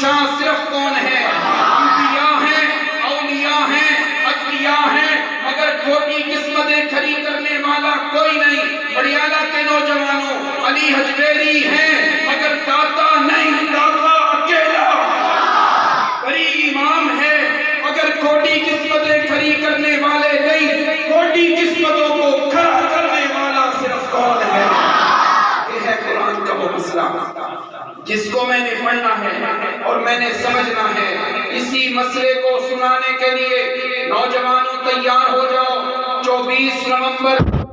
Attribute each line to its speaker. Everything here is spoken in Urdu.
Speaker 1: بادشاہ صرف کون ہے؟ انبیاء ہیں، اولیاء ہیں، اتقیاء ہیں، مگر چھوٹی قسمتیں کھڑی کرنے والا کوئی نہیں۔ بڑیالہ کے نوجوانوں، علی حجویری ہیں مگر داتا نہیں، داتا اکیلا۔ بڑی امام ہے مگر چھوٹی قسمتیں کھڑی کرنے والے نہیں، چھوٹی قسمتوں کو کھڑا کرنے والا صرف کون ہے؟ یہ ہے قرآن کا وہ مسئلہ جس کو میں نے پڑھنا ہے اور میں نے سمجھنا ہے۔ اسی مسئلے کو سنانے کے لیے نوجوانوں تیار ہو جاؤ۔ 24 نومبر